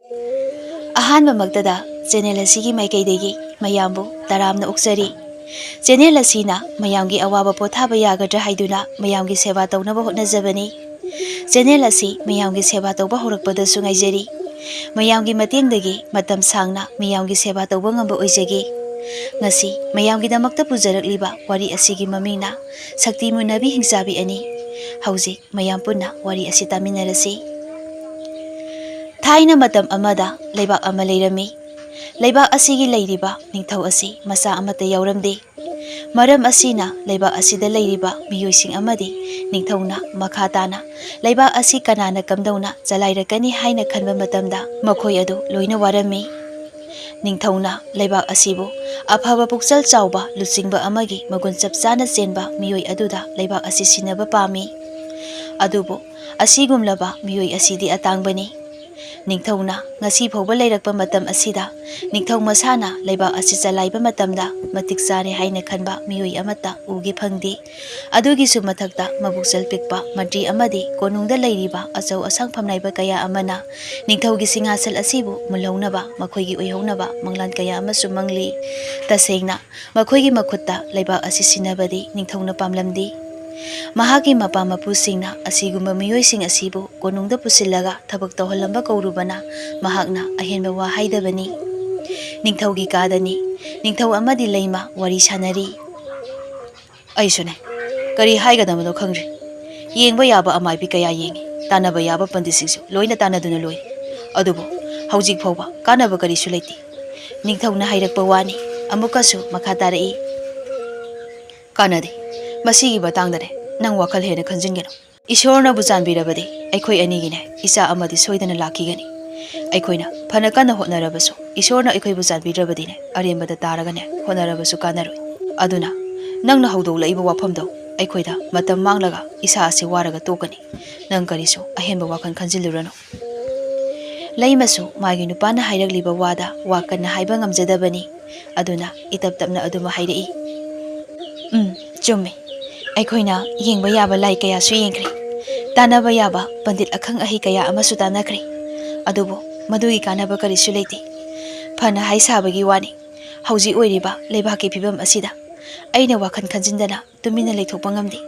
ꯑꯍꯥꯟꯕꯃꯛꯇꯗ channel ꯑꯁꯤꯒꯤ ꯃꯥꯏꯀꯩꯗꯒꯤ ꯃꯌꯥꯝꯕꯨ ꯇꯔꯥꯝꯅ ꯑꯣꯛꯆꯔꯤ꯫ ꯆꯦꯅꯦꯜ ꯑꯁꯤꯅ ꯃꯌꯥꯝꯒꯤ ꯑꯋꯥꯕ ꯄꯣꯊꯥꯕ ꯌꯥꯒꯗ꯭ꯔꯥ ꯍꯥꯏꯗꯨꯅ ꯃꯌꯥꯝꯒꯤ ꯁꯦꯕꯥ ꯇꯧꯅꯕ ꯍꯣꯠꯅꯖꯕꯅꯤ꯫ ꯆꯦꯅꯦꯜ ꯑꯁꯤ ꯃꯌꯥꯝꯒꯤ ꯁꯦꯕꯥ ꯇꯧꯕ ꯍꯧꯔꯛꯄꯗꯁꯨ ꯉꯥꯏꯖꯔꯤ꯫ ꯃꯌꯥꯝꯒꯤ ꯃꯇꯦꯡꯗꯒꯤ ꯃꯇꯝ ꯁꯥꯡꯅ ꯃꯤꯌꯥꯝꯒꯤ ꯁꯦꯕꯥ ꯇꯧꯕ ꯉꯝꯕ ꯑꯣꯏꯖꯒꯦ꯫ ꯉꯁꯤ ꯃꯌꯥꯝꯒꯤꯗꯃꯛꯇ ꯄꯨꯖꯔꯛꯂꯤꯕ ꯋꯥꯔꯤ ꯑꯁꯤꯒꯤ ꯃꯃꯤꯡꯅ ꯁꯛꯇꯤ ꯃꯨꯟꯅꯕꯤ ꯍꯤꯡꯆꯥꯕꯤ ꯑꯅꯤ꯫ ꯍꯧꯖꯤꯛ ꯃꯌꯥꯝ ꯄꯨꯟꯅ ꯋꯥꯔꯤ ꯑꯁꯤ ꯇꯥꯃꯤꯟꯅꯔꯁꯤ꯫ ꯊꯥꯏꯅ ꯃꯇꯝ ꯑꯃꯗ ꯂꯩꯕꯥꯛ ꯑꯃ ꯂꯩꯔꯝꯃꯤ꯫ ꯂꯩꯕꯥꯛ ꯑꯁꯤꯒꯤ ꯂꯩꯔꯤꯕ ꯅꯤꯡꯊꯧ ꯑꯁꯤ ꯃꯆꯥ ꯑꯃꯠꯇ ꯌꯥꯎꯔꯝꯗꯦ꯫ ꯃꯔꯝ ꯑꯁꯤꯅ ꯂꯩꯕꯥꯛ ꯑꯁꯤꯗ ꯂꯩꯔꯤꯕ ꯃꯤꯑꯣꯏꯁꯤꯡ ꯑꯃꯗꯤ ꯅꯤꯡꯊꯧꯅ ꯃꯈꯥ ꯇꯥꯅ ꯂꯩꯕꯥꯛ ꯑꯁꯤ ꯀꯅꯥꯅ ꯀꯝꯗꯧꯅ ꯆꯂꯥꯏꯔꯛꯀꯅꯤ ꯍꯥꯏꯅ ꯈꯟꯕ ꯃꯇꯝꯗ ꯃꯈꯣꯏ ꯑꯗꯨ ꯂꯣꯏꯅ ꯋꯥꯔꯝꯃꯤ꯫ ꯅꯤꯡꯊꯧꯅ ꯂꯩꯕꯥꯛ ꯑꯁꯤꯕꯨ ꯑꯐꯕ ꯄꯨꯛꯆꯦꯜ ꯆꯥꯎꯕ ꯂꯨꯆꯤꯡꯕ ꯑꯃꯒꯤ ꯃꯒꯨꯟ ꯆꯞ ꯆꯥꯅ ꯆꯦꯟꯕ ꯃꯤꯑꯣꯏ ꯑꯗꯨꯗ ꯂꯩꯕꯥꯛ ꯑꯁꯤ ꯁꯤꯟꯅꯕ ꯄꯥꯝꯃꯤ꯫ ꯑꯗꯨꯕꯨ ꯑꯁꯤꯒꯨꯝꯂꯕ ꯃꯤꯑꯣꯏ ꯑꯁꯤꯗꯤ ꯑꯇꯥꯡꯕꯅꯤ꯫ ꯅꯤꯡꯊꯧꯅ ꯉꯁꯤ ꯐꯥꯎꯕ ꯂꯩꯔꯛꯄ ꯃꯇꯝ ꯑꯁꯤꯗ ꯅꯤꯡꯊꯧ ꯃꯁꯥꯅ ꯂꯩꯕꯥꯛ ꯑꯁꯤ ꯆꯂꯥꯏꯕ ꯃꯇꯝꯗ ꯃꯇꯤꯛ ꯆꯥꯔꯦ ꯍꯥꯏꯅ ꯈꯟꯕ ꯃꯤꯑꯣꯏ ꯑꯃꯠꯇ ꯎꯒꯦ ꯐꯪꯗꯦ꯫ ꯑꯗꯨꯒꯤꯁꯨ ꯃꯊꯛꯇ ꯃꯕꯨꯛꯆꯦꯜ ꯄꯤꯛꯄ ꯃꯟꯇ꯭ꯔꯤ ꯑꯃꯗꯤ ꯀꯣꯅꯨꯡꯗ ꯂꯩꯔꯤꯕ ꯑꯆꯧ ꯑꯁꯥꯡ ꯐꯝꯅꯥꯏꯕ ꯀꯌꯥ ꯑꯃꯅ ꯅꯤꯡꯊꯧꯒꯤ ꯁꯤꯡꯍꯥꯁꯟ ꯑꯁꯤꯕꯨ ꯃꯨꯜꯍꯧꯅꯕ ꯃꯈꯣꯏꯒꯤ ꯑꯣꯏꯍꯧꯅꯕ ꯃꯪꯂꯥꯟ ꯀꯌꯥ ꯑꯃꯁꯨ ꯃꯪꯂꯤ꯫ ꯇꯁꯦꯡꯅ ꯃꯈꯣꯏꯒꯤ ꯃꯈꯨꯠꯇ ꯂꯩꯕꯥꯛ ꯑꯁꯤ ꯁꯤꯟꯅꯕꯗꯤ ꯅꯤꯡꯊꯧꯅ ꯄꯥꯝꯂꯝꯗꯦ꯫ ꯃꯍꯥꯛꯀꯤ ꯃꯄꯥ ꯃꯄꯨꯁꯤꯡꯅ ꯑꯁꯤꯒꯨꯝꯕ ꯃꯤꯑꯣꯏꯁꯤꯡ ꯑꯁꯤꯕꯨ ꯀꯣꯅꯨꯡꯗ ꯄꯨꯁꯤꯜꯂꯒ ꯊꯕꯛ ꯇꯧꯍꯜꯂꯝꯕ ꯀꯧꯔꯨꯕꯅ ꯃꯍꯥꯛꯅ ꯑꯍꯦꯟꯕ ꯋꯥ ꯍꯥꯏꯗꯕꯅꯤ꯫ ꯅꯤꯡꯊꯧꯒꯤ ꯀꯥꯗꯅꯤ ꯅꯤꯡꯊꯧ ꯑꯃꯗꯤ ꯂꯩꯃ ꯋꯥꯔꯤ ꯁꯥꯅꯔꯤ꯫ ꯑꯩꯁꯨꯅꯦ ꯀꯔꯤ ꯍꯥꯏꯒꯗꯕꯅꯣ ꯈꯪꯗ꯭ꯔꯤ꯫ ꯌꯦꯡꯕ ꯌꯥꯕ ꯑꯃꯥꯏꯕꯤ ꯀꯌꯥ ꯌꯦꯡꯉꯤ, ꯇꯥꯟꯅꯕ ꯌꯥꯕ ꯄꯟꯗꯤꯠꯁꯤꯡꯁꯨ ꯂꯣꯏꯅ ꯇꯥꯟꯅꯗꯨꯅ ꯂꯣꯏꯔꯤ꯫ ꯑꯗꯨꯕꯨ ꯍꯧꯖꯤꯛ ꯐꯥꯎꯕ ꯀꯥꯟꯅꯕ ꯀꯔꯤꯁꯨ ꯂꯩꯇꯦ꯫ ꯅꯤꯡꯊꯧꯅ ꯍꯥꯏꯔꯛꯄ ꯋꯥꯅꯤ꯫ ꯑꯃꯨꯛꯀꯁꯨ ꯃꯈꯥ ꯇꯥꯔꯛꯏ꯫ ꯀꯥꯟꯅꯗꯦ꯫ ꯃꯁꯤꯒꯤ ꯃꯇꯥꯡꯗꯅꯦ ꯅꯪ ꯋꯥꯈꯜ ꯍꯦꯟꯅ ꯈꯟꯖꯤꯟꯒꯅꯨ꯫ ꯏꯁꯣꯔꯅꯕꯨ ꯆꯥꯟꯕꯤꯔꯕꯗꯤ ꯑꯩꯈꯣꯏ ꯑꯅꯤꯒꯤꯅꯦ ꯏꯆꯥ ꯑꯃꯗꯤ ꯁꯣꯏꯗꯅ ꯂꯥꯛꯈꯤꯒꯅꯤ꯫ ꯑꯩꯈꯣꯏꯅ ꯐꯅ ꯀꯟꯅ ꯍꯣꯠꯅꯔꯕꯁꯨ ꯏꯁꯣꯔꯅ ꯑꯩꯈꯣꯏꯕꯨ ꯆꯥꯟꯕꯤꯗ꯭ꯔꯕꯗꯤꯅꯦ ꯑꯔꯦꯝꯕꯗ ꯇꯥꯔꯒꯅꯦ ꯍꯣꯠꯅꯔꯕꯁꯨ ꯀꯥꯟꯅꯔꯣꯏ꯫ ꯑꯗꯨꯅ ꯅꯪꯅ ꯍꯧꯗꯣꯛꯂꯛꯏꯕ ꯋꯥꯐꯝꯗꯣ ꯑꯩꯈꯣꯏꯗ ꯃꯇꯝ ꯃꯥꯡꯂꯒ ꯏꯁꯥ ꯑꯁꯤ ꯋꯥꯔꯒ ꯇꯣꯛꯀꯅꯤ꯫ ꯅꯪ ꯀꯔꯤꯁꯨ ꯑꯍꯦꯟꯕ ꯋꯥꯈꯜ ꯈꯟꯖꯤꯜꯂꯨꯔꯅꯨ꯫ ꯂꯩꯃꯁꯨ ꯃꯥꯒꯤ ꯅꯨꯄꯥꯅ ꯍꯥꯏꯔꯛꯂꯤꯕ ꯋꯥꯗ ꯋꯥ ꯀꯟꯅ ꯍꯥꯏꯕ ꯉꯝꯖꯗꯕꯅꯤ꯫ ꯑꯗꯨꯅ ꯏꯇꯞ ꯇꯞꯅ ꯑꯗꯨꯃ ꯍꯥꯏꯔꯛꯏ꯫ ꯆꯨꯝꯃꯤ꯫ ꯑꯩꯈꯣꯏꯅ ꯌꯦꯡꯕ ꯌꯥꯕ ꯂꯥꯏ ꯀꯌꯥꯁꯨ ꯌꯦꯡꯈ꯭ꯔꯦ꯫ ꯇꯥꯟꯅꯕ ꯌꯥꯕ ꯄꯟꯗꯤꯠ ꯑꯈꯪ ꯑꯍꯩ ꯀꯌꯥ ꯑꯃꯁꯨ ꯇꯥꯟꯅꯈ꯭ꯔꯦ꯫ ꯑꯗꯨꯕꯨ ꯃꯗꯨꯒꯤ ꯀꯥꯟꯅꯕ ꯀꯔꯤꯁꯨ ꯂꯩꯇꯦ꯫ ꯐꯅ ꯍꯥꯏ ꯁꯥꯕꯒꯤ ꯋꯥꯅꯤ꯫ ꯍꯧꯖꯤꯛ ꯑꯣꯏꯔꯤꯕ ꯂꯩꯕꯥꯛꯀꯤ ꯐꯤꯕꯝ ꯑꯁꯤꯗ ꯑꯩꯅ ꯋꯥꯈꯜ ꯈꯟꯖꯤꯟꯗꯅ ꯇꯨꯃꯤꯟꯅ ꯂꯩꯊꯣꯛꯄ ꯉꯝꯗꯦ꯫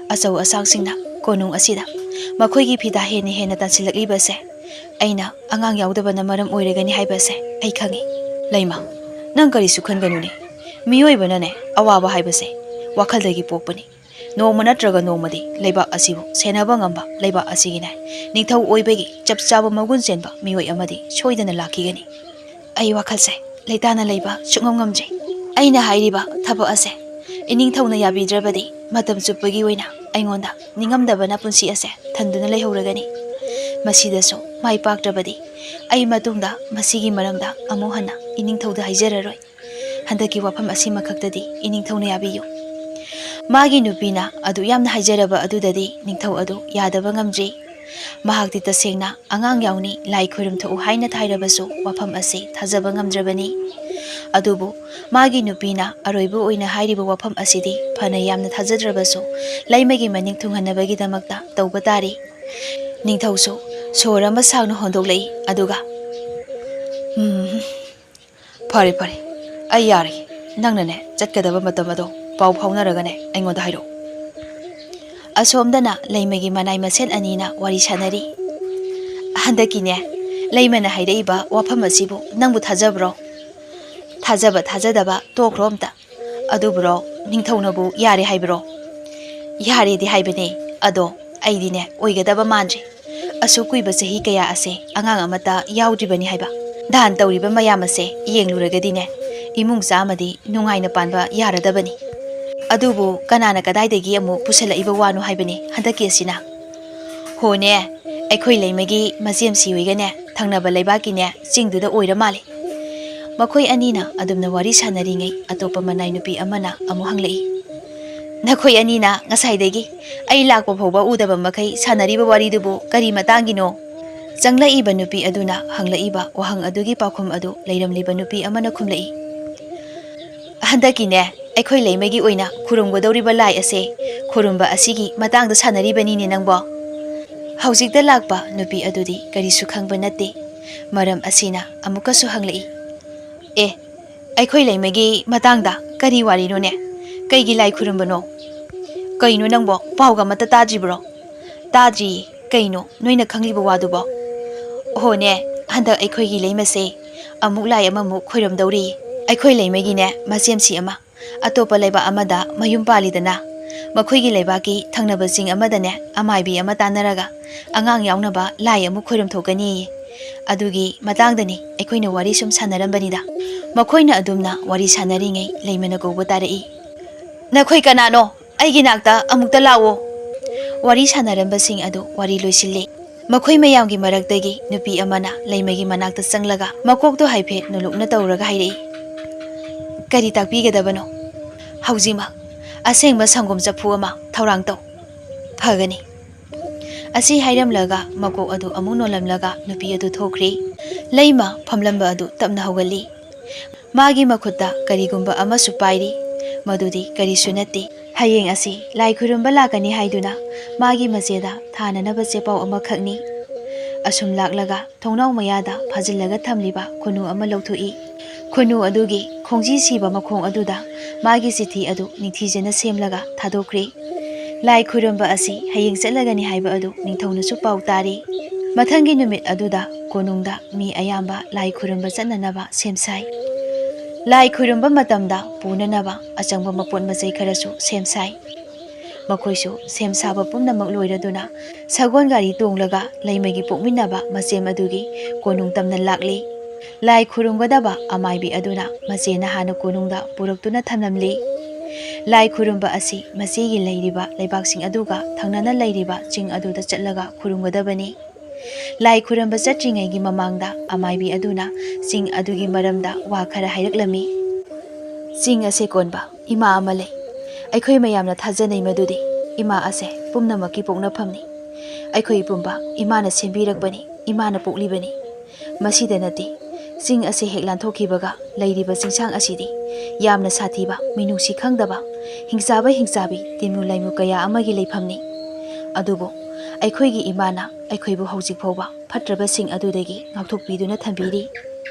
ꯑꯆꯧ ꯑꯁꯥꯡꯁꯤꯡꯅ ꯀꯣꯅꯨꯡ ꯑꯁꯤꯗ ꯃꯈꯣꯏꯒꯤ ꯐꯤꯗꯥ ꯍꯦꯟꯅ ꯇꯥꯟꯁꯤꯜꯂꯛꯂꯤꯕꯁꯦ ꯑꯩꯅ ꯑꯉꯥꯡ ꯌꯥꯎꯗꯕꯅ ꯃꯔꯝ ꯑꯣꯏꯔꯒꯅꯤ ꯍꯥꯏꯕꯁꯦ ꯑꯩ ꯈꯪꯉꯤ꯫ ꯂꯩꯃ, ꯅꯪ ꯀꯔꯤꯁꯨ ꯈꯟꯒꯅꯨꯅꯦ꯫ ꯃꯤꯑꯣꯏꯕꯅꯅꯦ ꯑꯋꯥꯕ ꯍꯥꯏꯕꯁꯦ ꯋꯥꯈꯜꯗꯒꯤ ꯄꯣꯛꯄꯅꯤ꯫ ꯅꯣꯡꯃ ꯅꯠꯇ꯭ꯔꯒ ꯅꯣꯡꯃꯗꯤ ꯂꯩꯕꯥꯛ ꯑꯁꯤꯕꯨ ꯁꯦꯟꯅꯕ ꯉꯝꯕ ꯂꯩꯕꯥꯛ ꯑꯁꯤꯒꯤꯅꯦ ꯅꯤꯡꯊꯧ ꯑꯣꯏꯕꯒꯤ ꯆꯞ ꯆꯥꯕ ꯃꯒꯨꯟ ꯆꯦꯟꯕ ꯃꯤꯑꯣꯏ ꯑꯃꯗꯤ ꯁꯣꯏꯗꯅ ꯂꯥꯛꯈꯤꯒꯅꯤ꯫ ꯑꯩ ꯋꯥꯈꯜꯁꯦ ꯂꯩꯇꯥꯅ ꯂꯩꯕ ꯁꯨꯛꯉꯝ ꯉꯝꯗ꯭ꯔꯤ꯫ ꯑꯩꯅ ꯍꯥꯏꯔꯤꯕ ꯊꯕꯛ ꯑꯁꯦ ꯏꯅꯤꯡꯊꯧꯅ ꯌꯥꯕꯤꯗ꯭ꯔꯕꯗꯤ ꯃꯇꯝ ꯆꯨꯞꯄꯒꯤ ꯑꯣꯏꯅ ꯑꯩꯉꯣꯟꯗ ꯅꯤꯡꯉꯝꯗꯕꯅ ꯄꯨꯟꯁꯤ ꯑꯁꯦ ꯊꯟꯗꯨꯅ ꯂꯩꯍꯧꯔꯒꯅꯤ꯫ ꯃꯁꯤꯗꯁꯨ ꯃꯥꯏ ꯄꯥꯛꯇ꯭ꯔꯕꯗꯤ ꯑꯩ ꯃꯇꯨꯡꯗ ꯃꯁꯤꯒꯤ ꯃꯔꯝꯗ ꯑꯃꯨꯛ ꯍꯟꯅ ꯏꯅꯤꯡꯊꯧꯗ ꯍꯥꯏꯖꯔꯔꯣꯏ꯫ ꯍꯟꯗꯛꯀꯤ ꯋꯥꯐꯝ ꯑꯁꯤꯃꯈꯛꯇꯗꯤ ꯏꯅꯤꯡꯊꯧꯅ ꯌꯥꯕꯤꯌꯨ꯫ ꯃꯥꯒꯤ ꯅꯨꯄꯤꯅ ꯑꯗꯨ ꯌꯥꯝꯅ ꯍꯥꯏꯖꯔꯕ ꯑꯗꯨꯗꯗꯤ ꯅꯤꯡꯊꯧ ꯑꯗꯨ ꯌꯥꯗꯕ ꯉꯝꯗ꯭ꯔꯤ꯫ ꯃꯍꯥꯛꯇꯤ ꯇꯁꯦꯡꯅ ꯑꯉꯥꯡ ꯌꯥꯎꯅꯤ ꯂꯥꯏ ꯈꯣꯏꯔꯝꯊꯣꯛꯎ ꯍꯥꯏꯅ ꯊꯥꯏꯔꯕꯁꯨ ꯋꯥꯐꯝ ꯑꯁꯤ ꯊꯥꯖꯕ ꯉꯝꯗ꯭ꯔꯕꯅꯤ꯫ ꯑꯗꯨꯕꯨ ꯃꯥꯒꯤ ꯅꯨꯄꯤꯅ ꯑꯔꯣꯏꯕ ꯑꯣꯏꯅ ꯍꯥꯏꯔꯤꯕ ꯋꯥꯐꯝ ꯑꯁꯤꯗꯤ ꯐꯅ ꯌꯥꯝꯅ ꯊꯥꯖꯗ꯭ꯔꯕꯁꯨ ꯂꯩꯃꯒꯤ ꯃꯅꯤꯡ ꯊꯨꯡꯍꯟꯅꯕꯒꯤꯗꯃꯛꯇ ꯇꯧꯕ ꯇꯥꯔꯤ꯫ ꯅꯤꯡꯊꯧꯁꯨ ꯁꯣꯔ ꯑꯃ ꯁꯥꯡꯅ ꯍꯣꯟꯗꯣꯛꯂꯛꯏ꯫ ꯑꯗꯨꯒ ꯐꯔꯦ ꯐꯔꯦ, ꯑꯩ ꯌꯥꯔꯦ꯫ ꯅꯪꯅꯅꯦ ꯆꯠꯀꯗꯕ ꯃꯇꯝ ꯑꯗꯣ ꯄꯥꯎ ꯐꯥꯎꯅꯔꯒꯅꯦ ꯑꯩꯉꯣꯟꯗ ꯍꯥꯏꯔꯛꯑꯣ꯫ ꯑꯁꯣꯝꯗꯅ ꯂꯩꯃꯒꯤ ꯃꯅꯥꯏ ꯃꯁꯦꯟ ꯑꯅꯤꯅ ꯋꯥꯔꯤ ꯁꯥꯅꯔꯤ꯫ ꯍꯟꯗꯛꯀꯤꯅꯦ ꯂꯩꯃꯅ ꯍꯥꯏꯔꯛꯏꯕ ꯋꯥꯐꯝ ꯑꯁꯤꯕꯨ ꯅꯪꯕꯨ ꯊꯥꯖꯕ꯭ꯔꯣ? ꯊꯥꯖꯕ ꯊꯥꯖꯗꯕ ꯇꯣꯛꯈ꯭ꯔꯣ ꯑꯝꯇ꯫ ꯑꯗꯨꯕꯨꯔꯣ ꯅꯤꯡꯊꯧꯅꯕꯨ ꯌꯥꯔꯦ ꯍꯥꯏꯕꯔꯣ? ꯌꯥꯔꯦꯗꯤ ꯍꯥꯏꯕꯅꯦ, ꯑꯗꯣ ꯑꯩꯗꯤꯅꯦ ꯑꯣꯏꯒꯗꯕ ꯃꯥꯟꯗ꯭ꯔꯦ꯫ ꯑꯁꯨꯛ ꯀꯨꯏꯕ ꯆꯍꯤ ꯀꯌꯥ ꯑꯁꯦ ꯑꯉꯥꯡ ꯑꯃꯠꯇ ꯌꯥꯎꯗ꯭ꯔꯤꯕꯅꯤ ꯍꯥꯏꯕ꯫ ꯗꯥꯟ ꯇꯧꯔꯤꯕ ꯃꯌꯥꯝ ꯑꯁꯦ ꯌꯦꯡꯂꯨꯔꯒꯗꯤꯅꯦ ꯏꯃꯨꯡ ꯆꯥꯃꯗꯤ ꯅꯨꯡꯉꯥꯏꯅ ꯄꯥꯟꯕ ꯌꯥꯔꯗꯕꯅꯤ꯫ ꯑꯗꯨꯕꯨ ꯀꯅꯥꯅ ꯀꯗꯥꯏꯗꯒꯤ ꯑꯃꯨꯛ ꯄꯨꯁꯜꯂꯛꯏꯕ ꯋꯥꯅꯣ ꯍꯥꯏꯕꯅꯤ ꯍꯟꯗꯛꯀꯤ ꯑꯁꯤꯅ? ꯍꯣꯅꯦ, ꯑꯩꯈꯣꯏ ꯂꯩꯃꯒꯤ ꯃꯆꯦꯝꯁꯤ ꯍꯣꯏꯒꯅꯦ ꯊꯪꯅꯕ ꯂꯩꯕꯥꯛꯀꯤꯅꯦ ꯆꯤꯡꯗꯨꯗ ꯑꯣꯏꯔ ꯃꯥꯜꯂꯦ꯫ ꯃꯈꯣꯏ ꯑꯅꯤꯅ ꯑꯗꯨꯝꯅ ꯋꯥꯔꯤ ꯁꯥꯅꯔꯤꯉꯩ ꯑꯇꯣꯞꯄ ꯃꯅꯥꯏ ꯅꯨꯄꯤ ꯑꯃꯅ ꯑꯃꯨꯛ ꯍꯪꯂꯛꯏ꯫ ꯅꯈꯣꯏ ꯑꯅꯤꯅ ꯉꯁꯥꯏꯗꯒꯤ ꯑꯩ ꯂꯥꯛꯄ ꯐꯥꯎꯕ ꯎꯗꯕ ꯃꯈꯩ ꯁꯥꯅꯔꯤꯕ ꯋꯥꯔꯤꯗꯨꯕꯨ ꯀꯔꯤ ꯃꯇꯥꯡꯒꯤꯅꯣ? ꯆꯪꯂꯛꯏꯕ ꯅꯨꯄꯤ ꯑꯗꯨꯅ ꯍꯪꯂꯛꯏꯕ ꯋꯥꯍꯪ ꯑꯗꯨꯒꯤ ꯄꯥꯎꯈꯨꯝ ꯑꯗꯨ ꯂꯩꯔꯝꯂꯤꯕ ꯅꯨꯄꯤ ꯑꯃꯅ ꯈꯨꯝꯂꯛꯏ꯫ ꯍꯟꯗꯛꯀꯤꯅꯦ ꯑꯩꯈꯣꯏ ꯂꯩꯃꯒꯤ ꯑꯣꯏꯅ ꯈꯨꯔꯨꯝꯒꯗꯧꯔꯤꯕ ꯂꯥꯏ ꯑꯁꯦ ꯈꯨꯔꯨꯝꯕ ꯑꯁꯤꯒꯤ ꯃꯇꯥꯡꯗ ꯁꯥꯅꯔꯤꯕꯅꯤꯅꯦ ꯅꯪꯕꯣ꯫ ꯍꯧꯖꯤꯛꯇ ꯂꯥꯛꯄ ꯅꯨꯄꯤ ꯑꯗꯨꯗꯤ ꯀꯔꯤꯁꯨ ꯈꯪꯕ ꯅꯠꯇꯦ꯫ Maram asina amukasu hanglai. Aikhoi laimagi matangda kari wari no ne? Kaigi lai khurumbano? Kaino nangbo pauga mata tajibro? Taji kaino noina khangliba wadubo? Ho ne handak aikhoi gi laimase amuk lai amamuk khoiram dauri. Aikhoi laimagi ne masemsi ama atopa laiba amada mayum palidana. Makhoi gi laiba ki thangnaba sing amada ne amaibi ama tanaraga angang yaunaba lai amuk khoiram thokani. Adugi matangdani aikoina wari sum sanarambanida. Makoina adumna wari sanaringai leimana go batarai. Nakhoi kanano aigi nakta amukta lawo. Wari sanaramba sing adu wari loisille. Makhoi mayamgi maraktagi nupi amana leimagi manakta sanglaga makokto haiphet nulukna tawraga hairei. Kari takpigadabano? Haujima asengba sangom chapu ama thaurang taw. Phagani. Asi hairamlaga makok adu amuk nolamlaga nupi adu thokri. Leima phamlamba adu tapna hogali. Magi makhutta karigumba amasu pairi. Madudi karisu natti. Hayeng asi lai khurumba lakani haiduna magi maseda thananaba chepau ama khakni. Asum laklaga thongnau mayada phajillaga thamliba khunu ama lawthui. Khunu adugi khongji siba makhong aduda magi sithi adu nithijena semlaga thadokri. Lai khurumba asi hayeng chalagani haiba adu ningthaunasu pau tari. Mathangi numit aduda konungda mi ayamba lai khurumba chananaba semsai. Lai khurumba matamda punanaba achangba mapon majai kharasu semsai. Makhoisu semsaba pumnamak loiraduna sagon gari tonglaga laimagi pokminaba masem adugi konung tamna lakli. Lai khurumgadaba amaibi aduna masena hana konungda puroktuna thamlamli. Lai khurumba asi masigi leiriba leibaksing aduga thangnana leiriba ching aduda chatlaga khurumgadabani. Lai khurumba chatringaigi mamangda amaibi aduna sing adugi maramda wa khara hairaklami. Sing ase konba ima amale. Aikhoi mayamna thajanai madudi ima ase pumnamaki pokna phamni. Aikhoi pumba imana sembirakbani imana poklibani. Masida nati sing ase heklan thokibaga leiriba singsang asidi yamna sathiba minungsi khangdaba hingchabi timu laimu kaya amagi leiphamni. Adubo aikhoi gi imana aikhoi bu hojik phoba phatraba sing adudagi ngakthokpiduna thambiri.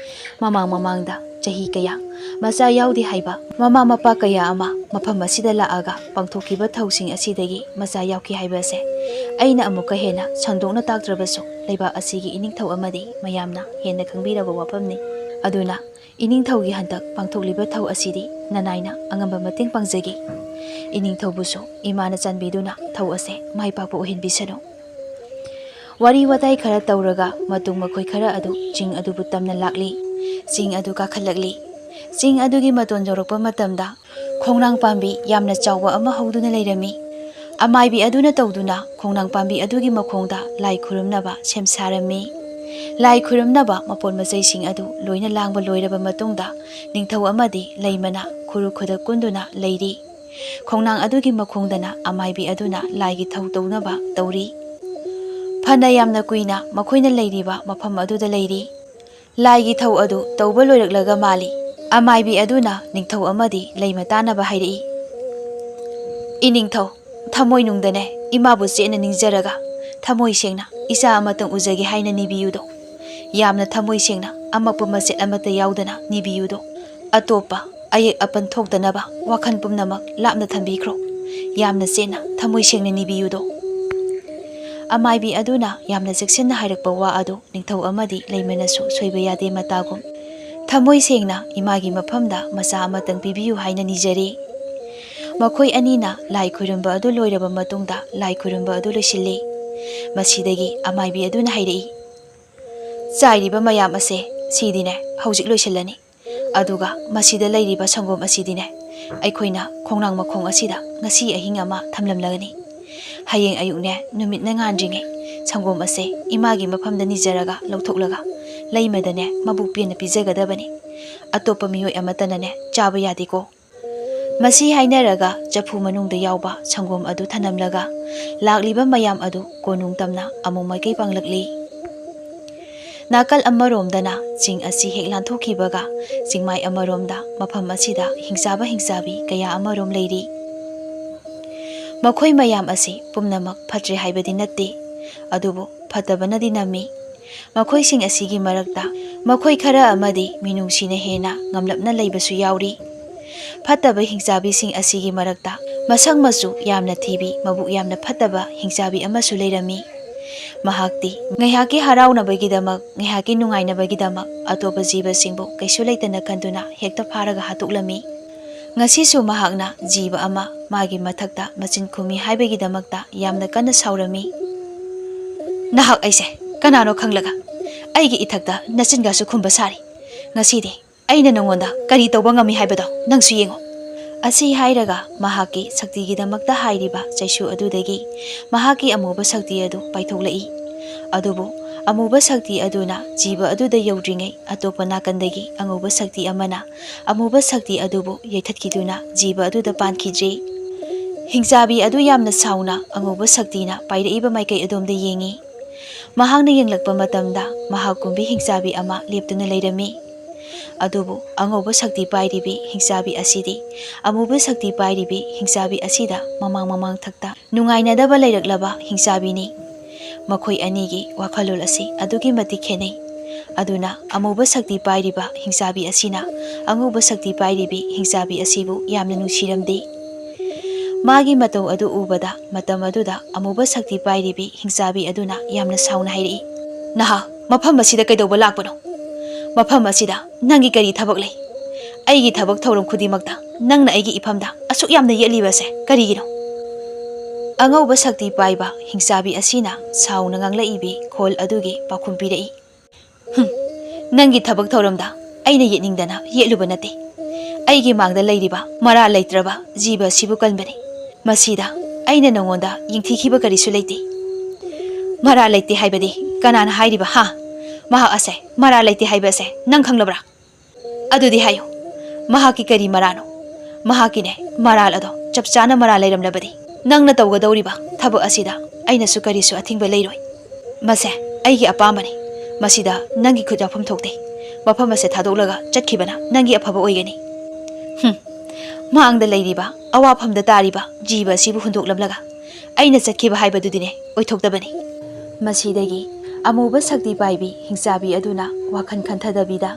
Mamangda chahi kaya macha yaudi haiba mama mapa kaya ama mafam asida laaga pangthokiba thausing asidagi macha yauki haiba se aina amuka hena sandokna taktrabasu leiba asigi iningthau amadi mayamna hena khangbiraba wapamni. Aduna iningthaugi handak pangthokliba thau asidi nanaina angamba mateng pangjagi. Iningthaubusu imana chanbiduna thau ase maipakpa ohinbisano. Wari watai khara tauraga matung makhoi khara adu ching adubu tamna lakli. Sing adu kakhalakli. Sing adugi maton jorokpa matamda khongnang pambi yamna chawba ama hauduna leirami. Amaibi aduna tawduna khongnang pambi adugi makhongda lai khurumnaba semsarami. Lai khurumnaba mapon majai sing adu loina langba loiraba matungda ningthau amadi leimana khuru khoda kunduna leiri. Khongnang adugi makhongdana amaibi aduna laigi thau tawnaba tawri. Phana yamna kuina makhoina leiriba mafam aduda leiri. Laigi thau adu tawba loiraklaga mali. Amaibi aduna ningthau amadi leimatanaba hairei. Iningthau thamoi nungdane imabu chena ningjaraga thamoi sengna isa amatang ujagi haina nibiyudo. Yamna thamoi sengna amapu maset amata yaudana nibiyudo. Atopa ayek apan thokdanaba wakhan pumnamak lapna thambikro. Yamna chena thamoi sengna nibiyudo. Amaibi aduna yamna jeksena hairakpa wa adu ningthau amadi leimanasu soiba yade matagum. Thamoi sengna imagi mafamda macha amatang pibiyu haina nijari. Makhoi anina lai khurumba adu loiraba matungda lai khurumba adu loisilli. Masidagi amaibi aduna hairei. Chairiba mayam ase sidine hojik loisilani. Aduga masida leiriba sangom asidine aikhoina khongnang makhong asida ngasi ahing ama thamlamlagani. Hayeng ayukne numitna ngandringe sangom ase imagi mafamda nijaraga lawthoklaga leimadane mabuk pena pijagadabani. Atopa miyoi amatanane chaba yadiko. Masi hainaraga chapu manungda yauba sangom adu thanamlaga lakliba mayam adu konung tamna amung maikai panglakli. Nakal amaromdana ching asi heklan thokibaga chingmai amaromda mafam asida hingchabi kaya amarom leiri. Makhoi mayam asi pumnamak phatre haibadi natti adubu phatabanadi nami ꯃꯈꯣꯏꯁꯤꯡ ꯑꯁꯤꯒꯤ ꯃꯔꯛꯇ ꯃꯈꯣꯏ ꯈꯔ ꯑꯃꯗꯤ ꯃꯤꯅꯨꯡꯁꯤꯅ ꯍꯦꯟꯅ ꯉꯝꯂꯞꯅ ꯂꯩꯕꯁꯨ ꯌꯥꯎꯔꯤ꯫ ꯐꯠꯇꯕ ꯍꯤꯡꯆꯥꯕꯤꯁꯤꯡ ꯑꯁꯤꯒꯤ ꯃꯔꯛꯇ ꯃꯁꯛ ꯃꯆꯨ ꯌꯥꯝꯅ ꯊꯤꯕꯤ ꯃꯕꯨꯛ ꯌꯥꯝꯅ ꯐꯠꯇꯕ ꯍꯤꯡꯆꯥꯕꯤ ꯑꯃꯁꯨ ꯂꯩꯔꯝꯃꯤ꯫ ꯃꯍꯥꯛꯇꯤ ꯉꯥꯏꯍꯥꯛꯀꯤ ꯍꯔꯥꯎꯅꯕꯒꯤꯗꯃꯛ ꯉꯥꯏꯍꯥꯛꯀꯤ ꯅꯨꯡꯉꯥꯏꯅꯕꯒꯤꯗꯃꯛ ꯑꯇꯣꯞꯄ ꯖꯤꯕꯁꯤꯡꯕꯨ ꯀꯩꯁꯨ ꯂꯩꯇꯅ ꯈꯟꯗꯨꯅ ꯍꯦꯛꯇ ꯐꯥꯔꯒ ꯍꯥꯠꯇꯣꯛꯂꯝꯃꯤ꯫ ꯉꯁꯤꯁꯨ ꯃꯍꯥꯛꯅ ꯖꯤꯕ ꯑꯃ ꯃꯥꯒꯤ ꯃꯊꯛꯇ ꯃꯆꯤꯟ ꯈꯨꯝꯃꯤ ꯍꯥꯏꯕꯒꯤꯗꯃꯛꯇ ꯌꯥꯝꯅ ꯀꯟꯅ ꯁꯥꯎꯔꯝꯃꯤ꯫ "ꯅꯍꯥꯛ ꯑꯩꯁꯦ ꯀꯅꯥꯅꯣ ꯈꯪꯂꯒ ꯑꯩꯒꯤ ꯏꯊꯛꯇ ꯅꯆꯤꯟꯒꯁꯨ ꯈꯨꯝꯕ ꯁꯥꯔꯤ꯫ ꯉꯁꯤꯗꯤ ꯑꯩꯅ ꯅꯉꯣꯟꯗ ꯀꯔꯤ ꯇꯧꯕ ꯉꯝꯃꯤ ꯍꯥꯏꯕꯗꯣ ꯅꯪꯁꯨ ꯌꯦꯡꯉꯣ"꯫ ꯑꯁꯤ ꯍꯥꯏꯔꯒ ꯃꯍꯥꯛꯀꯤ ꯁꯛꯇꯤꯒꯤꯗꯃꯛꯇ ꯍꯥꯏꯔꯤꯕ ꯆꯩꯁꯨ ꯑꯗꯨꯗꯒꯤ ꯃꯍꯥꯛꯀꯤ ꯑꯃꯨꯕ ꯁꯛꯇꯤ ꯑꯗꯨ ꯄꯥꯏꯊꯣꯛꯂꯛꯏ꯫ ꯑꯗꯨꯕꯨ ꯑꯃꯨꯕ ꯁꯛꯇꯤ ꯑꯗꯨꯅ ꯖꯤꯕ ꯑꯗꯨꯗ ꯌꯧꯗ꯭ꯔꯤꯉꯩ ꯑꯇꯣꯞꯄ ꯅꯥꯀꯟꯗꯒꯤ ꯑꯉꯧꯕ ꯁꯛꯇꯤ ꯑꯃꯅ ꯑꯃꯨꯕ ꯁꯛꯇꯤ ꯑꯗꯨꯕꯨ ꯌꯩꯊꯠꯈꯤꯗꯨꯅ ꯖꯤꯕ ꯑꯗꯨꯗ ꯄꯥꯟꯈꯤꯗ꯭ꯔꯤ꯫ ꯍꯤꯡꯆꯥꯕꯤ ꯑꯗꯨ ꯌꯥꯝꯅ ꯁꯥꯎꯅ ꯑꯉꯧꯕ ꯁꯛꯇꯤꯅ ꯄꯥꯏꯔꯛꯏꯕ ꯃꯥꯏꯀꯩ ꯑꯗꯣꯝꯗ ꯌꯦꯡꯉꯤ꯫ ꯃꯍꯥꯛꯅ ꯌꯦꯡꯂꯛꯄ ꯃꯇꯝꯗ ꯃꯍꯥꯛ ꯀꯨꯝꯕꯤ ꯍꯤꯡꯆꯥꯕꯤ ꯑꯃ ꯂꯦꯞꯇꯨꯅ ꯂꯩꯔꯝꯃꯤ꯫ ꯑꯗꯨꯕꯨ ꯑꯉꯧꯕ ꯁꯛꯇꯤ ꯄꯥꯏꯔꯤꯕꯤ ꯍꯤꯡꯆꯥꯕꯤ ꯑꯁꯤꯗꯤ ꯑꯃꯨꯕ ꯁꯛꯇꯤ ꯄꯥꯏꯔꯤꯕꯤ ꯍꯤꯡꯆꯥꯕꯤ ꯑꯁꯤꯗ ꯃꯃꯥꯡ ꯊꯛꯇ ꯅꯨꯡꯉꯥꯏꯅꯗꯕ ꯂꯩꯔꯛꯂꯕ ꯍꯤꯡꯆꯥꯕꯤꯅꯤ꯫ ꯃꯈꯣꯏ ꯑꯅꯤꯒꯤ ꯋꯥꯈꯜꯂꯣꯟ ꯑꯁꯤ ꯑꯗꯨꯛꯀꯤ ꯃꯇꯤꯛ ꯈꯦꯠꯅꯩ꯫ ꯑꯗꯨꯅ ꯑꯃꯨꯕ ꯁꯛꯇꯤ ꯄꯥꯏꯔꯤꯕ ꯍꯤꯡꯆꯥꯕꯤ ꯑꯁꯤꯅ ꯑꯉꯧꯕ ꯁꯛꯇꯤ ꯄꯥꯏꯔꯤꯕꯤ ꯍꯤꯡꯆꯥꯕꯤ ꯑꯁꯤꯕꯨ ꯌꯥꯝꯅ ꯅꯨꯡꯁꯤꯔꯝꯗꯦ꯫ ꯃꯥꯒꯤ ꯃꯇꯧ ꯑꯗꯨ ꯎꯕꯗ ꯃꯇꯝ ꯑꯗꯨꯗ ꯑꯃꯨꯕ ꯁꯛꯇꯤ ꯄꯥꯏꯔꯤꯕꯤ ꯍꯤꯡꯆꯥꯕꯤ ꯑꯗꯨꯅ ꯌꯥꯝꯅ ꯁꯥꯎꯅ ꯍꯥꯏꯔꯛꯏ꯫ "ꯅꯍꯥꯛ ꯃꯐꯝ ꯑꯁꯤꯗ ꯀꯩꯗꯧꯕ ꯂꯥꯛꯄꯅꯣ? ꯃꯐꯝ ꯑꯁꯤꯗ ꯅꯪꯒꯤ ꯀꯔꯤ ꯊꯕꯛ ꯂꯩ? ꯑꯩꯒꯤ ꯊꯕꯛ ꯊꯧꯔꯝ ꯈꯨꯗꯤꯡꯃꯛꯇ ꯅꯪꯅ ꯑꯩꯒꯤꯏꯐꯝꯗ ꯑꯁꯨꯛ ꯌꯥꯝꯅ ꯌꯦꯠꯂꯤꯕꯁꯦ ꯀꯔꯤꯒꯤꯅꯣ?" ꯑꯉꯧꯕ ꯁꯛꯇꯤ ꯄꯥꯏꯕ ꯍꯤꯡꯆꯥꯕꯤ ꯑꯁꯤꯅ ꯁꯥꯎꯅ ꯉꯥꯡꯂꯛꯏꯕꯤ ꯈꯣꯜ ꯑꯗꯨꯒꯤ ꯄꯥꯎꯈꯨꯝ ꯄꯤꯔꯛꯏ꯫ "ꯅꯪꯒꯤ ꯊꯕꯛ ꯊꯧꯔꯝꯗ ꯑꯩꯅ ꯌꯦꯠꯅꯤꯡꯗꯅ ꯌꯦꯠꯂꯨꯕ ꯅꯠꯇꯦ꯫ ꯑꯩꯒꯤ ꯃꯥꯡꯗ ꯂꯩꯔꯤꯕ ꯃꯔꯥꯜ ꯂꯩꯇ꯭ꯔꯕ ꯖꯤꯕ ꯑꯁꯤꯕꯨ ꯀꯟꯕꯅꯤ꯫ ꯃꯁꯤꯗ ꯑꯩꯅ ꯅꯉꯣꯟꯗ ꯌꯦꯡꯊꯤꯈꯤꯕ ꯀꯔꯤꯁꯨ ꯂꯩꯇꯦ"꯫ "ꯃꯔꯥꯜ ꯂꯩꯇꯦ ꯍꯥꯏꯕꯗꯤ ꯀꯅꯥꯅ ꯍꯥꯏꯔꯤꯕ ꯍꯥ? ꯃꯍꯥꯛ ꯑꯁꯦ ꯃꯔꯥꯜ ꯂꯩꯇꯦ ꯍꯥꯏꯕ ꯑꯁꯦ ꯅꯪ ꯈꯪꯂꯕ꯭ꯔꯥ? ꯑꯗꯨꯗꯤ ꯍꯥꯏꯌꯨ, ꯃꯍꯥꯛꯀꯤ ꯀꯔꯤ ꯃꯔꯥꯜꯅꯣ? ꯃꯍꯥꯛꯀꯤꯅꯦ ꯃꯔꯥꯜ ꯑꯗꯣ ꯆꯞ ꯆꯥꯅ ꯃꯔꯥꯜ ꯂꯩꯔꯝꯂꯕꯗꯤ ꯅꯪꯅ ꯇꯧꯒꯗꯧꯔꯤꯕ ꯊꯕꯛ ꯑꯁꯤꯗ ꯑꯩꯅꯁꯨ ꯀꯔꯤꯁꯨ ꯑꯊꯤꯡꯕ ꯂꯩꯔꯣꯏ꯫ ꯃꯁꯦ ꯑꯩꯒꯤ ꯑꯄꯥꯝꯕꯅꯤ꯫ ꯃꯁꯤꯗ ꯅꯪꯒꯤ ꯈꯨꯠ ꯌꯥꯎꯐꯝ ꯊꯣꯛꯇꯦ꯫ ꯃꯐꯝ ꯑꯁꯦ ꯊꯥꯗꯣꯛꯂꯒ ꯆꯠꯈꯤꯕꯅ ꯅꯪꯒꯤ ꯑꯐꯕ ꯑꯣꯏꯒꯅꯤ"꯫ ꯃꯥꯡꯗ ꯂꯩꯔꯤꯕ ꯑꯋꯥꯐꯝꯗ ꯇꯥꯔꯤꯕ ꯖꯤꯕ ꯑꯁꯤꯕꯨ ꯍꯨꯟꯗꯣꯛꯂꯝꯂꯒ ꯑꯩꯅ ꯆꯠꯈꯤꯕ ꯍꯥꯏꯕꯗꯨꯗꯤꯅꯦ ꯑꯣꯏꯊꯣꯛꯇꯕꯅꯤ꯫ ꯃꯁꯤꯗꯒꯤ ꯑꯃꯨꯕ ꯁꯛꯇꯤ ꯄꯥꯏꯕꯤ ꯍꯤꯡꯆꯥꯕꯤ ꯑꯗꯨꯅ ꯋꯥꯈꯜ ꯈꯟꯊꯗꯕꯤꯗ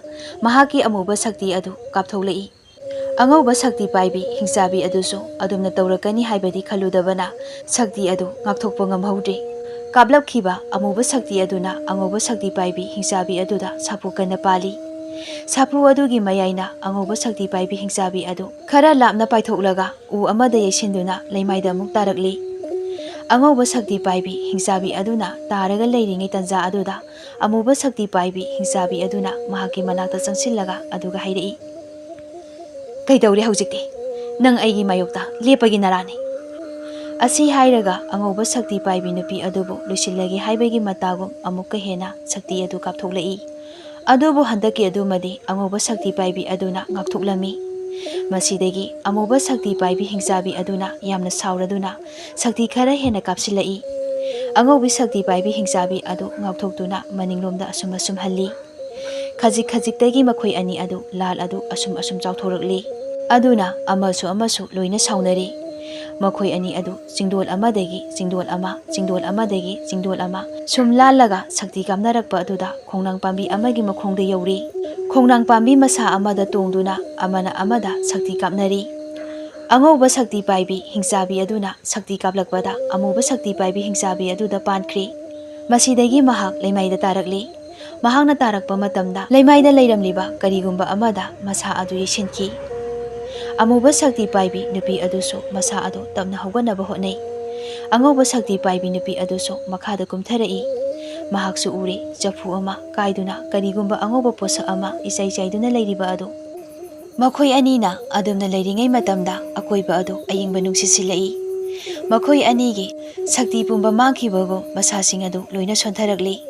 ꯃꯍꯥꯛꯀꯤ ꯑꯃꯨꯕ ꯁꯛꯇꯤ ꯑꯗꯨ ꯀꯥꯞꯊꯣꯛꯂꯛꯏ꯫ ꯑꯉꯧꯕ ꯁꯛꯇꯤ ꯄꯥꯏꯕꯤ ꯍꯤꯡꯆꯥꯕꯤ ꯑꯗꯨꯁꯨ ꯑꯗꯨꯝꯅ ꯇꯧꯔꯛꯀꯅꯤ ꯍꯥꯏꯕꯗꯤ ꯈꯜꯂꯨꯗꯕꯅ ꯁꯛꯇꯤ ꯑꯗꯨ ꯉꯥꯛꯊꯣꯛꯄ ꯉꯝꯍꯧꯗ꯭ꯔꯤ꯫ ꯀꯥꯞꯂꯛꯈꯤꯕ ꯑꯃꯨꯕ ꯁꯛꯇꯤ ꯑꯗꯨꯅ ꯑꯉꯧꯕ ꯁꯛꯇꯤ ꯄꯥꯏꯕꯤ ꯍꯤꯡꯆꯥꯕꯤ ꯑꯗꯨꯗ ꯁꯥꯐꯨ ꯀꯟꯅ ꯄꯥꯜꯂꯤ꯫ ꯁꯥꯐꯨ ꯑꯗꯨꯒꯤ ꯃꯌꯥꯏꯅ ꯑꯉꯧꯕ ꯁꯛꯇꯤ ꯄꯥꯏꯕꯤ ꯍꯤꯡꯆꯥꯕꯤ ꯑꯗꯨ ꯈꯔ ꯂꯥꯞꯅ ꯄꯥꯏꯊꯣꯛꯂꯒ ꯎ ꯑꯃꯗ ꯌꯩꯁꯤꯟꯗꯨꯅ ꯂꯩꯃꯥꯏꯗ ꯑꯃꯨꯛ ꯇꯥꯔꯛꯂꯤ꯫ ꯑꯉꯧꯕ ꯁꯛꯇꯤ ꯄꯥꯏꯕꯤ ꯍꯤꯡꯆꯥꯕꯤ ꯑꯗꯨꯅ ꯇꯥꯔꯒ ꯂꯩꯔꯤꯉꯩ ꯇꯟꯖꯥ ꯑꯗꯨꯗ ꯑꯃꯨꯕ ꯁꯛꯇꯤ ꯄꯥꯏꯕꯤ ꯍꯤꯡꯆꯥꯕꯤ ꯑꯗꯨꯅ ꯃꯍꯥꯛꯀꯤ ꯃꯅꯥꯛꯇ ꯆꯪꯁꯤꯜꯂꯒ ꯑꯗꯨꯒ ꯍꯥꯏꯔꯛꯏ꯫ "ꯀꯩꯗꯧꯔꯦ ꯍꯧꯖꯤꯛꯇꯤ? ꯅꯪ ꯑꯩꯒꯤ ꯃꯥꯌꯣꯛꯇ ꯂꯦꯞꯄꯒꯤ ꯅꯔꯥꯅꯤ"꯫ ꯑꯁꯤ ꯍꯥꯏꯔꯒ ꯑꯉꯧꯕ ꯁꯛꯇꯤ ꯄꯥꯏꯕꯤ ꯅꯨꯄꯤ ꯑꯗꯨꯕꯨ ꯂꯣꯏꯁꯤꯜꯂꯒꯦ ꯍꯥꯏꯕꯒꯤ ꯃꯇꯥꯒꯨꯝ ꯑꯃꯨꯛꯀ ꯍꯦꯟꯅ ꯁꯛꯇꯤ ꯑꯗꯨ ꯀꯥꯞꯊꯣꯛꯂꯛꯏ꯫ ꯑꯗꯨꯕꯨ ꯍꯟꯗꯛꯀꯤ ꯑꯗꯨꯃꯗꯤ ꯑꯉꯧꯕ ꯁꯛꯇꯤ ꯄꯥꯏꯕꯤ ꯑꯗꯨꯅ ꯉꯥꯛꯊꯣꯛꯂꯝꯃꯤ꯫ ꯃꯁꯤꯗꯒꯤ ꯑꯃꯨꯕ ꯁꯛꯇꯤ ꯄꯥꯏꯕꯤ ꯍꯤꯡꯆꯥꯕꯤ ꯑꯗꯨꯅ ꯌꯥꯝꯅ ꯁꯥꯎꯔꯗꯨꯅ ꯁꯛꯇꯤ ꯈꯔ ꯍꯦꯟꯅ ꯀꯥꯞꯁꯤꯜꯂꯛꯏ꯫ ꯑꯉꯧꯕꯤ ꯁꯛꯇꯤ ꯄꯥꯏꯕꯤ ꯍꯤꯡꯆꯥꯕꯤ ꯑꯗꯨ ꯉꯥꯛꯊꯣꯛꯇꯨꯅ ꯃꯅꯤꯡꯂꯣꯝꯗ ꯑꯁꯨꯝ ꯍꯜꯂꯤ꯫ ꯈꯖꯤꯛꯇꯒꯤ ꯃꯈꯣꯏ ꯑꯅꯤ ꯑꯗꯨ ꯂꯥꯜ ꯑꯗꯨ ꯑꯁꯨꯝ ꯆꯥꯎꯊꯣꯔꯛꯂꯤ꯫ ꯑꯗꯨꯅ ꯑꯃꯁꯨ ꯂꯣꯏꯅ ꯁꯥꯎꯅꯔꯤ꯫ ꯃꯈꯣꯏ ꯑꯅꯤ ꯑꯗු ꯆꯤꯡꯗꯣꯜ ꯑꯃꯗꯒꯤ ꯆꯤꯡꯗꯣꯜ ꯑꯃ, ꯆꯤꯡꯗꯣꯜ ꯑꯃꯗꯒꯤ ꯆꯤꯡꯗꯣꯜ ꯑꯃ ꯁꯨꯝ ꯂꯥꯜꯂꯒ ꯁꯛꯇꯤ ꯀꯥꯞꯅꯔꯛꯄ ꯑꯗꯨꯗ ꯈꯣꯡꯅꯥꯡ ꯄꯥꯝꯕꯤ ꯑꯃꯒꯤ ꯃꯈꯣꯡꯗ ꯌꯧꯔꯤ꯫ ꯈꯣꯡꯅꯥꯡ ꯄꯥꯝꯕꯤ ꯃꯁꯥ ꯑꯃꯗ ꯇꯣꯡꯗꯨꯅ ꯑꯃꯅ ꯑꯃꯗ ꯁꯛꯇꯤ ꯀꯥꯞꯅꯔꯤ꯫ ꯑꯉꯧꯕ ꯁꯛꯇꯤ ꯄꯥꯏꯕꯤ ꯍꯤꯡꯆꯥꯕꯤ ꯑꯗꯨꯅ ꯁꯛꯇꯤ ꯀꯥꯞꯂꯛꯄꯗ ꯑꯃꯨꯕ ꯁꯛꯇꯤ ꯄꯥꯏꯕꯤ ꯍꯤꯡꯆꯥꯕꯤ ꯑꯗꯨꯗ ꯄꯥꯟꯈ꯭ꯔꯤ꯫ ꯃꯁꯤꯗꯒꯤ ꯃꯍꯥꯛ ꯂꯩꯃꯥꯏꯗ ꯇꯥꯔꯛꯂꯤ꯫ ꯃꯍꯥꯛꯅ ꯇꯥꯔꯛꯄ ꯃꯇꯝꯗ ꯂꯩꯃꯥꯏꯗ ꯂꯩꯔꯝꯂꯤꯕ ꯀꯔꯤꯒꯨꯝꯕ ꯑꯃꯗ ꯃꯁꯥ ꯑꯗꯨ ꯌꯩꯁꯤꯟꯈꯤ꯫ ꯑꯃꯨꯕ ꯁꯛꯇꯤ ꯄꯥꯏꯕꯤ ꯅꯨꯄꯤ ꯑꯗꯨꯁꯨ ꯃꯁꯥ ꯑꯗꯨ ꯇꯞꯅ ꯍꯧꯒꯠꯅꯕ ꯍꯣꯠꯅꯩ꯫ ꯑꯉꯧꯕ ꯁꯛꯇꯤ ꯄꯥꯏꯕꯤ ꯅꯨꯄꯤ ꯑꯗꯨꯁꯨ ꯃꯈꯥꯗ ꯀꯨꯝꯊꯔꯛꯏ꯫ ꯃꯍꯥꯛꯁꯨ ꯎꯔꯦ ꯆꯐꯨ ꯑꯃ ꯀꯥꯏꯗꯨꯅ ꯀꯔꯤꯒꯨꯝꯕ ꯑꯉꯧꯕ ꯄꯣꯠꯁꯛ ꯑꯃ ꯏꯆꯥꯏ ꯆꯥꯏꯗꯨꯅ ꯂꯩꯔꯤꯕ ꯑꯗꯨ꯫ ꯃꯈꯣꯏ ꯑꯅꯤꯅ ꯑꯗꯨꯝꯅ ꯂꯩꯔꯤꯉꯩ ꯃꯇꯝꯗ ꯑꯀꯣꯏꯕ ꯑꯗꯨ ꯑꯏꯪꯕ ꯅꯨꯡꯁꯤꯠ ꯁꯤꯠꯂꯛꯏ꯫ ꯃꯈꯣꯏ ꯑꯅꯤꯒꯤ ꯁꯛꯇꯤ ꯄꯨꯝꯕ ꯃꯥꯡꯈꯤꯕꯒꯨꯝ ꯃꯁꯥꯁꯤꯡ ꯑꯗꯨ ꯂꯣꯏꯅ ꯁꯣꯟꯊꯔꯛꯂꯤ꯫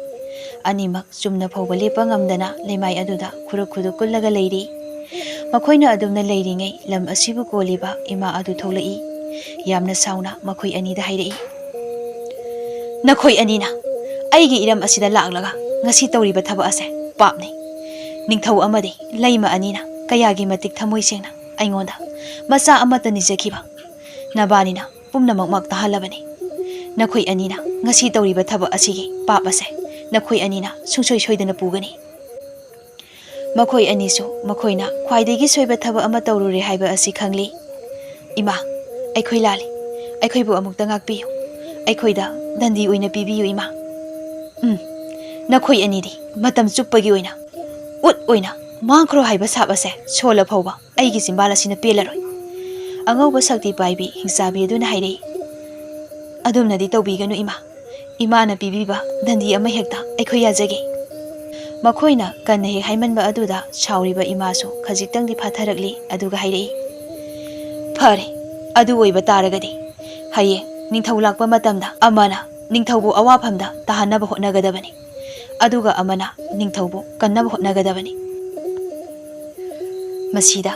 ꯑꯅꯤꯃꯛ ꯆꯨꯝꯅ ꯐꯥꯎꯕ ꯂꯦꯞꯄ ꯉꯝꯗꯅ ꯂꯩꯃꯥꯏ ꯑꯗꯨꯗ ꯈꯨꯔꯨꯞ ꯀꯨꯜꯂꯒ ꯂꯩꯔꯤ꯫ ꯃꯈꯣꯏꯅ ꯑꯗꯨꯝꯅ ꯂꯩꯔꯤꯉꯩ ꯂꯝ ꯑꯁꯤꯕꯨ ꯀꯣꯜꯂꯤꯕ ꯏꯃꯥ ꯑꯗꯨ ꯊꯣꯛꯂꯛꯏ꯫ ꯌꯥꯝꯅ ꯁꯥꯎꯅ ꯃꯈꯣꯏ ꯑꯅꯤꯗ ꯍꯥꯏꯔꯛꯏ꯫ "ꯅꯈꯣꯏ ꯑꯅꯤꯅ ꯑꯩꯒꯤ ꯏꯔꯝ ꯑꯁꯤꯗ ꯂꯥꯛꯂꯒ ꯉꯁꯤ ꯇꯧꯔꯤꯕ ꯊꯕꯛ ꯑꯁꯦ ꯄꯥꯞꯅꯤ꯫ ꯅꯤꯡꯊꯧ ꯑꯃꯗꯤ ꯂꯩꯃ ꯑꯅꯤꯅ ꯀꯌꯥꯒꯤ ꯃꯇꯤꯛ ꯊꯃꯣꯏ ꯁꯦꯡꯅ ꯑꯩꯉꯣꯟꯗ ꯃꯆꯥ ꯑꯃꯠꯇ ꯅꯤꯖꯈꯤꯕ ꯅꯕꯥꯅꯤꯅ ꯄꯨꯝꯅꯃꯛ ꯇꯥꯍꯜꯂꯕꯅꯤ꯫ ꯅꯈꯣꯏ ꯑꯅꯤꯅ ꯉꯁꯤ ꯇꯧꯔꯤꯕ ꯊꯕꯛ ꯑꯁꯤꯒꯤ ꯄꯥꯞ ꯑꯁꯦ nakhoi anina sungsoi soidana pugani makhoi anisu makhoina khwaidagi soiba thaba ama tawrure haiba asi khangli ima aikhoi lali aikhoi bu amukta ngakpiyu aikhoi da dandi oina pibiyu ima nakhoi anidi matam chuppagi oina ut oina mangkhro haiba sabase sola phawba aigi jimbala sina pelaroi angauba sakti paibi hingchabi aduna hairei adumnadi tawbiganu ima na pibiba dandi ama hekta aikhoi yajage makhoina kanna he haimanba aduda sauriba imasu khajitangdi phatharakli aduga hairei phare adu oiba taragadi haye ningthau lakpa matamda amana ningthaubu awafamda tahanaba hotnagadabani aduga amana ningthaubu kannaba hotnagadabani masida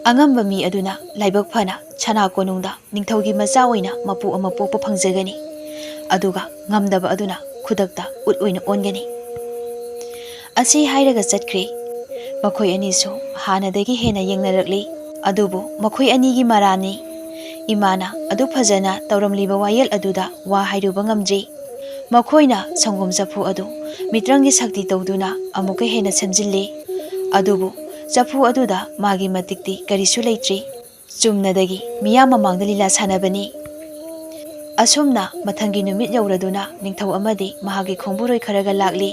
angamba mi aduna laibak phana chana konungda ningthaugi macha oina mapu ama pokpa phangjagani aduga ngamdaba aduna khudakta ut oina ongani asi hairaga chatkri makhoi ani su hanadagi hena yengnarakli adubu makhoi ani gi marani imana adu phajana tawramliba wayel aduda wa hairuba ngamjri makhoina sangom jafu adu mitrangi sakti tawduna amuka hena samjilli adubu jafu aduda magi matikti karisu leitri chumnadagi miya mamangda lila sanabani asumna mathangi numit yauraduna ningthau amadi mahagi khongburoi kharaga lakli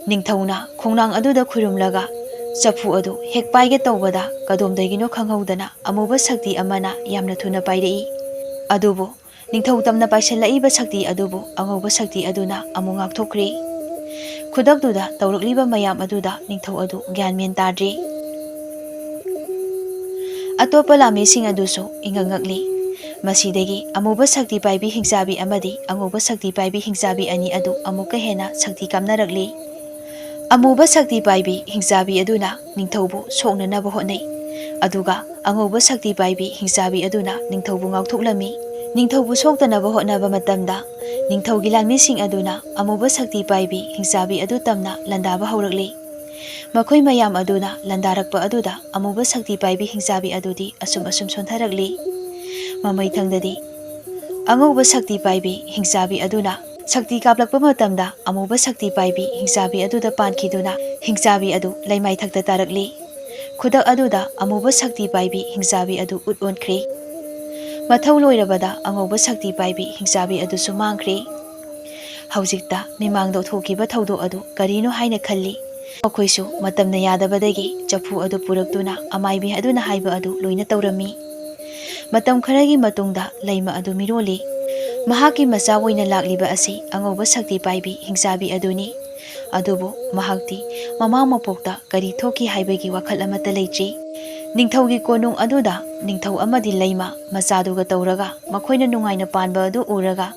ningthauna khongnang aduda khurumlaga jafu adu hekpaige tawbada kadomdaigino khanghaudana amuba sakti amana yamna thuna pairei adubu ningthau tamna paisallaiba sakti adubu angauba sakti aduna amungak thokri khudakduda tawrukliba mayam aduda ningthau adu gyanmen tadri atopa lami sing adusu ingangakli masidagi amuba sakti paibi hingchabi amadi angauba sakti paibi hingchabi ani adu amuka hena sakti kamnarakli amuba sakti paibi hingchabi aduna ningthaubu soknanaba hotnai aduga angauba sakti paibi hingchabi aduna ningthaubu ngaukthoklami ningthaubu soktanaba hotnaba matamda ningthaugi lalmising aduna amuba sakti paibi hingchabi adu tamna landaba haurakli makhoi mayam aduna landarakpa aduda amuba sakti paibi hingchabi adudi asum sontharakli mamai thangdadi angauba sakti paibi hingchabi aduna sakti kaplakpa matamda amuba sakti paibi hingchabi aduda pankhiduna hingchabi adu laimai thakta tarakli khudak aduda amuba sakti paibi hingchabi adu ut onkhri mathau loirabada angauba sakti paibi hingchabi adu sumangkhri haujikta mimangdo thokiba thaudo adu karino haina khalli akoisu matamna yadabadagi chafu adu puraktuna amaibi aduna haiba adu loina tawrami matam kharagi matungda laima adu miroli mahaki macha oina lakliba asi angauba sakti paibi hingchabi aduni adubu mahakti mama mapokta kari thoki haibagi wakhal amata leitri ningthaugi konung aduda ningthau amadi laima machaduga tawraga makhoina nungaina panba adu uraga